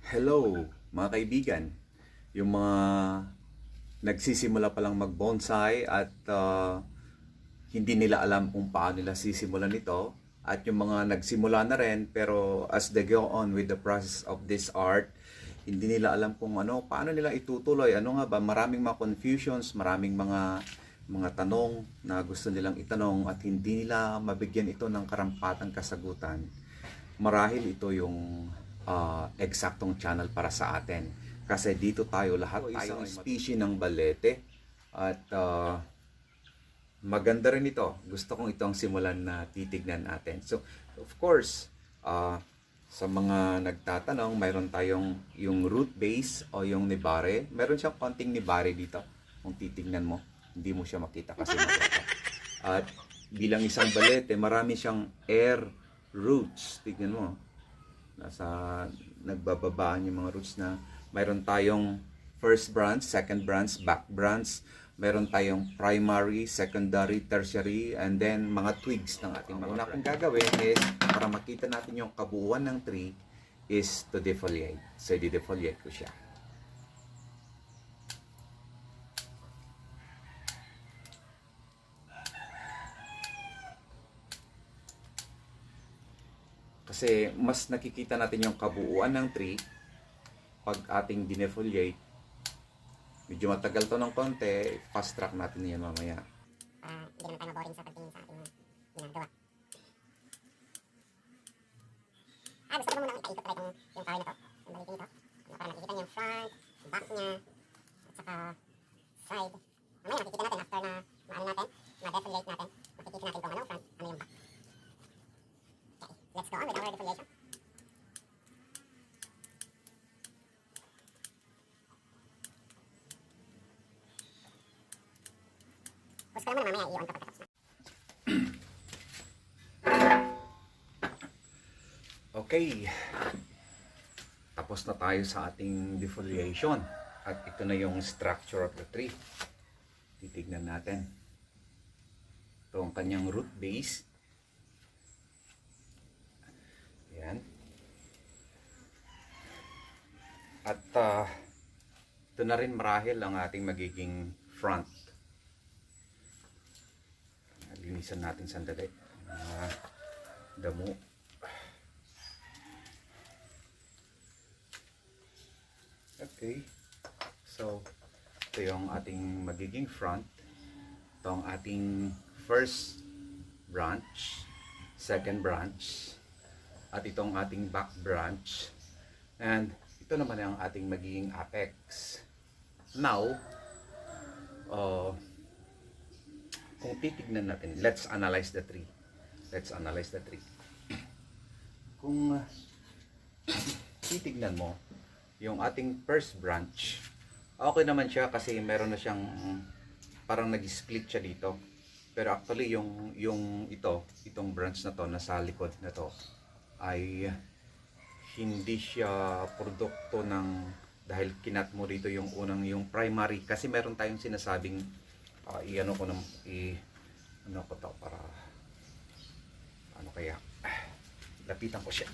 Hello mga kaibigan, yung mga nagsisimula pa lang mag-bonsai at hindi nila alam kung paano nila sisimulan ito, at yung mga nagsimula na rin pero as they go on with the process of this art, hindi nila alam kung paano nila itutuloy. Ano nga ba, maraming mga confusions, maraming mga tanong na gusto nilang itanong at hindi nila mabigyan ito ng karampatang kasagutan. Marahil ito yung eksaktong channel para sa atin. Kasi dito tayo lahat tayo isang species ng balete. At maganda rin ito. Gusto kong itong simulan na titignan natin. So, of course, sa mga nagtatanong, mayroon tayong yung root base o yung nibare. Meron siyang konting nibare dito. Kung titignan mo, hindi mo siya makita kasi makita. At bilang isang balete, marami siyang air roots. Tignan mo. Nagbababaan yung mga roots na mayroon tayong first branch, second branch, back branch. Meron tayong primary, secondary, tertiary, and then mga twigs ng ating mga. Una kong gagawin is, para makita natin yung kabuuan ng tree, is to defoliate. So, di-defoliate ko siya. Kasi mas nakikita natin yung kabuuan ng tree pag ating dinefoliate. Medyo matagal to ng konti, fast track natin yan mamaya. Hindi naman tayo maboring sa pagtingin sa ating ginagawa. Gusto ko muna ikot try yung tower na to. Yung balikin ito. Para makikita niyo yung front, back niya, at saka side. Mamaya makikita natin after na ma-defoliate natin. Makikita natin kung ano yung front, ano yung back. Okay, let's go on with our defoliation. Gusto ko naman mamaya i-on to pagkatapos na. Okay. Tapos na tayo sa ating defoliation. At ito na yung structure of the tree. Titignan natin. Ito ang kanyang root base. Ayan. At ito na rin marahil ang ating magiging front. Linisan natin sandali. Damo. Okay. So, ito yung ating magiging front. Ito ang ating first branch, second branch, at itong ating back branch. And ito naman ang ating magiging apex. Now, kung titignan natin, let's analyze the tree. Let's analyze the tree. Kung titignan mo, yung ating first branch, okay naman siya kasi meron na siyang parang nag-split siya dito. Pero actually itong branch na to nasa likod na to ay hindi siya produkto ng dahil kinat mo dito yung yung primary, kasi meron tayong sinasabing ano ko to para ano kaya lapitan ko siya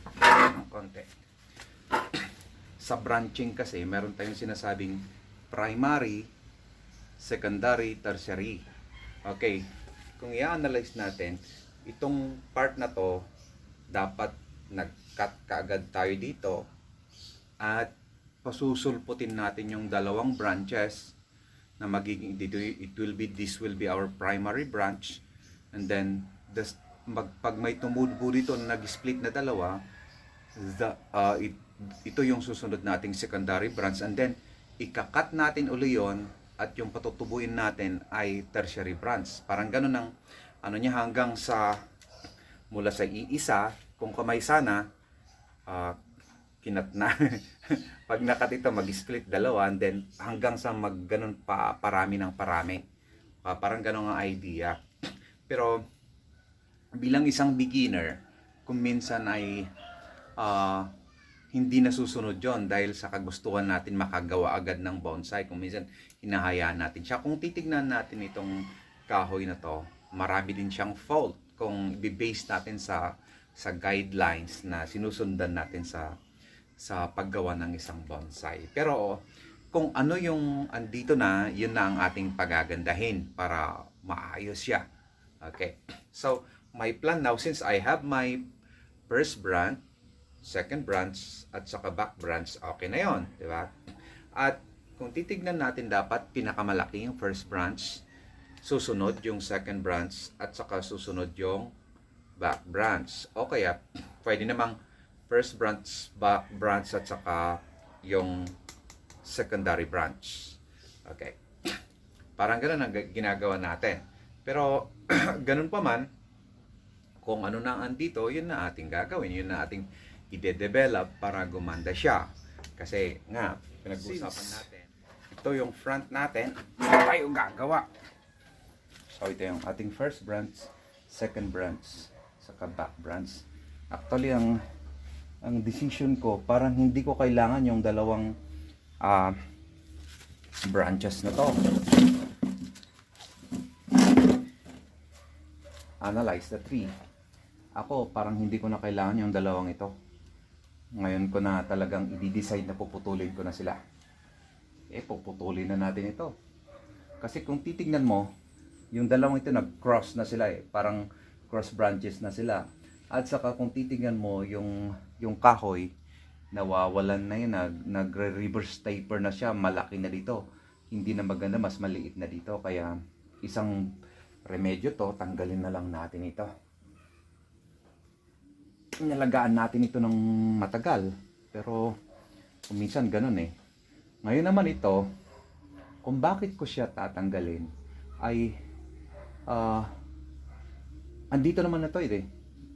ng konti. Sa branching kasi meron tayong sinasabing primary, secondary, tertiary. Okay, kung i-analyze natin itong part na to, dapat nag-cut kaagad tayo dito at pasusulputin natin yung dalawang branches na magiging dito. This will be our primary branch, and then pag may tumubo dito na nag-split na dalawa, ito yung susunod nating secondary branch, and then ikakat natin uli yon, at yung patutubuin natin ay tertiary branch. Parang ganun ang ano niya, hanggang sa mula sa iisa, kung kamay sana, kinat na. Pag nakat ito, mag-split dalawa, and then hanggang sa magganon pa parami ng parami. Parang ganon ang idea. Pero bilang isang beginner, kung minsan ay hindi nasusunod yon dahil sa kagustuhan natin makagawa agad ng bonsai, kung minsan hinahayaan natin siya. Kung titignan natin itong kahoy na to, marami din siyang fault kung i-base natin sa guidelines na sinusundan natin sa sa paggawa ng isang bonsai. Pero kung ano yung andito na, yun na ang ating pagagandahin para maayos siya. Okay. So, my plan now, since I have my first branch, second branch, at saka back branch, okay na yon, di ba? At kung titignan natin, dapat pinakamalaki yung first branch, susunod yung second branch, at saka susunod yung back branch. O kaya, pwede namang first branch, back branch, at saka yung secondary branch. Okay. Parang ganun ang ginagawa natin. Pero, ganun pa man, kung ano na andito, yun na ating gagawin. Yun na ating ide-develop para gumanda siya. Kasi nga, pinag-usapan natin. Ito yung front natin. Ito tayo gagawa. So, ito yung ating first branch, second branch, saka back branch. Actually, ang decision ko, parang hindi ko kailangan yung dalawang branches na to. Analyze the tree. Ako, parang hindi ko na kailangan yung dalawang ito. Ngayon ko na talagang i-decide na puputulin ko na sila. Puputulin na natin ito. Kasi kung titignan mo, yung dalawang ito nag-cross na sila Parang cross branches na sila. At saka kung titignan mo, yung kahoy, nawawalan na yun, nagre-reverse taper na siya, malaki na dito. Hindi na maganda, mas maliit na dito. Kaya isang remedyo to, tanggalin na lang natin ito. Nalagaan natin ito ng matagal. Pero kung minsan ganun Ngayon naman ito, kung bakit ko siya tatanggalin, ay andito naman na ito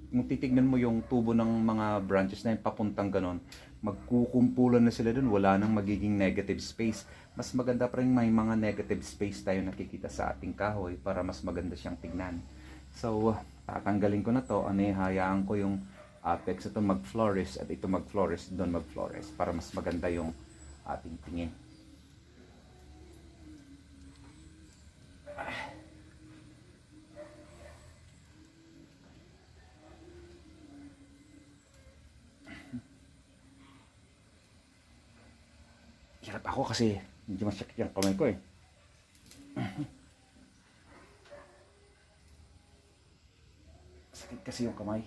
Kung titignan mo yung tubo ng mga branches na yun, papuntang ganon, magkukumpulan na sila dun, wala nang magiging negative space. Mas maganda pa rin may mga negative space tayo nakikita sa ating kahoy para mas maganda siyang tignan. So, tatanggalin ko na to, hayaan ko yung apex ito mag-flourish at ito mag-flourish, doon mag-flourish para mas maganda yung ating tingin. Hirap ako kasi hindi masakit yung kamay ko Sakit kasi yung kamay.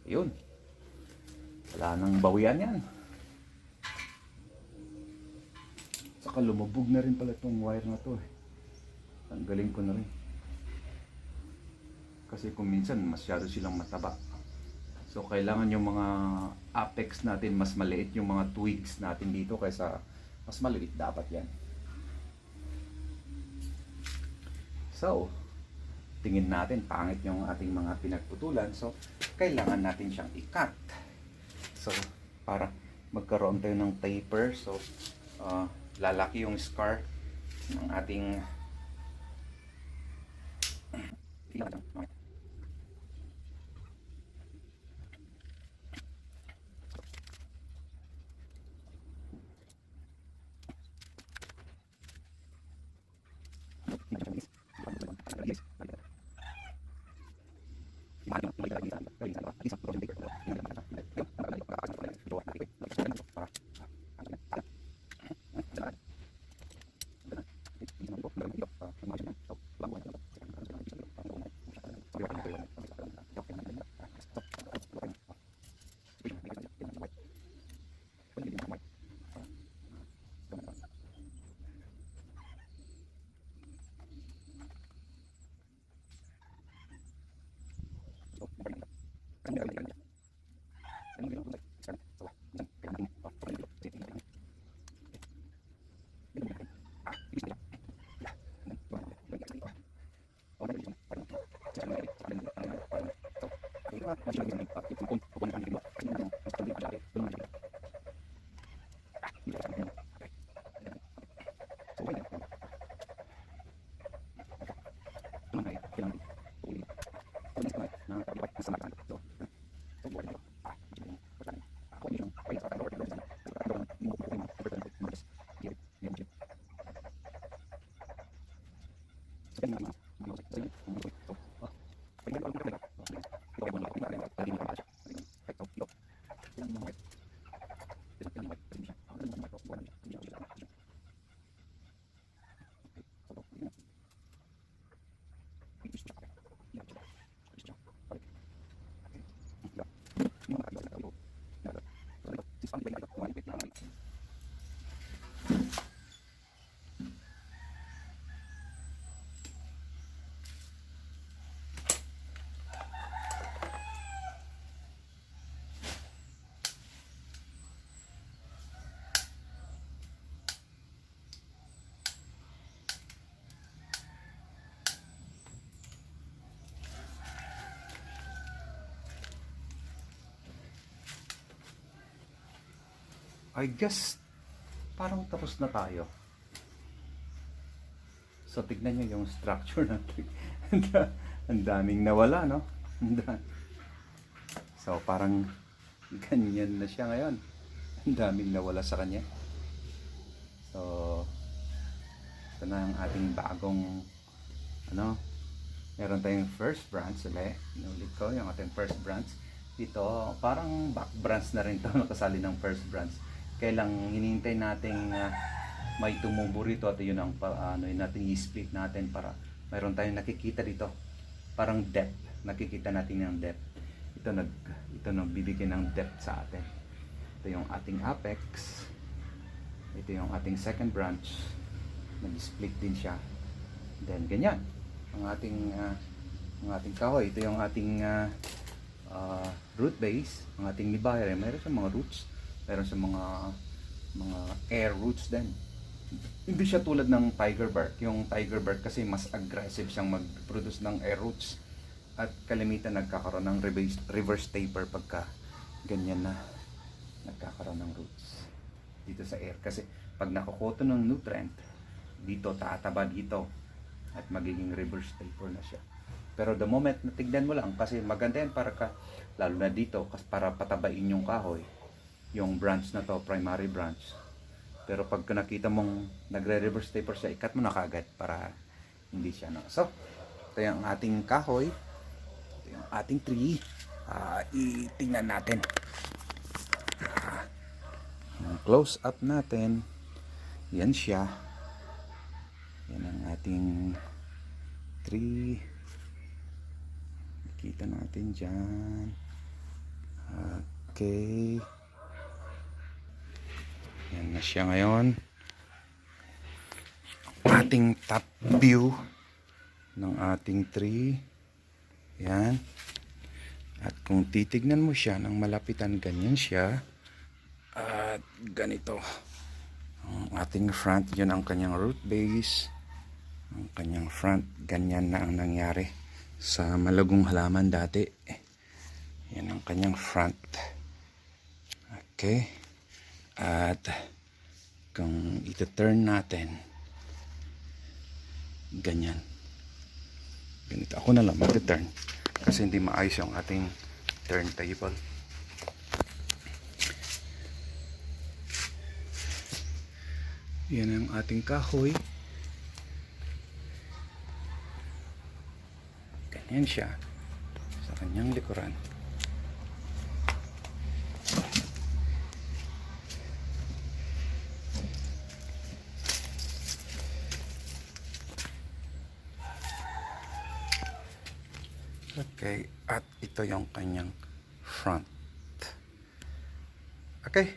Yun. Wala nang bawian yan. Saka lumubog na rin pala itong wire na to Tanggalin ko na rin. Kasi kung minsan masyado silang mataba. So, kailangan yung mga apex natin mas maliit, yung mga twigs natin dito kaysa mas maliit dapat yan. So, tingin natin pangit yung ating mga pinagputulan. So, kailangan natin siyang i-cut. So, para magkaroon tayo ng taper. So, lalaki yung scar ng ating I guess parang tapos na tayo. So tignan nyo yung structure natin. Ang daming nawala, no? So parang ganyan na siya ngayon. Ang daming nawala sa kanya. So ito na ang ating bagong ano, meron tayong first branch ulit. Inulit ko yung ating first branch. Dito, parang back branch na rin ito, nakasali ng first branch. Kailang hinihintay nating may tumubo rito at yun ang ano, yun natin i-split natin para mayroon tayong nakikita dito. Parang depth. Nakikita natin yung depth. Ito nagbibigay ng depth sa atin. Ito yung ating apex. Ito yung ating second branch. Nag-split din siya. Then ganyan. Ang ating kahoy. Ito yung ating root base. Ang ating nibahere. Mayroon sa mga roots. Mayroon sa mga air roots din. Hindi siya tulad ng tiger bark. Yung tiger bark kasi mas aggressive siyang mag-produce ng air roots. At kalimitan nagkakaroon ng reverse taper pagka ganyan na nagkakaroon ng roots dito sa air. Kasi pag nakukuto ng nutrient, dito taataba dito at magiging reverse taper na siya. Pero the moment na tignan mo lang, kasi maganda yan para ka, lalo na dito, kasi para patabain yung kahoy, yung branch na to, primary branch. Pero pag nakita mong nagre-reverse taper siya, ikat mo na kagad para hindi siya no. So, ito yung ating kahoy, ito yung ating tree. Itingnan natin. Close up natin. Yan siya. Yan ang ating tree. Kita natin dyan. Okay. Yan na siya ngayon. Ating top view ng ating tree. Yan. At kung titignan mo siya ng malapitan, ganyan siya. At ganito. Ang ating front, yun ang kanyang root base. Ang kanyang front, ganyan na ang nangyari sa malagong halaman dati. Yan ang kanyang front. Okay. At kung ito-turn natin, ganyan. Ganito. Ako na lang mag-turn kasi hindi maayos yung ating turntable. Yan ang ating kahoy. Ganyan siya sa kanyang likuran. Okay, at ito yung kanyang front. Okay,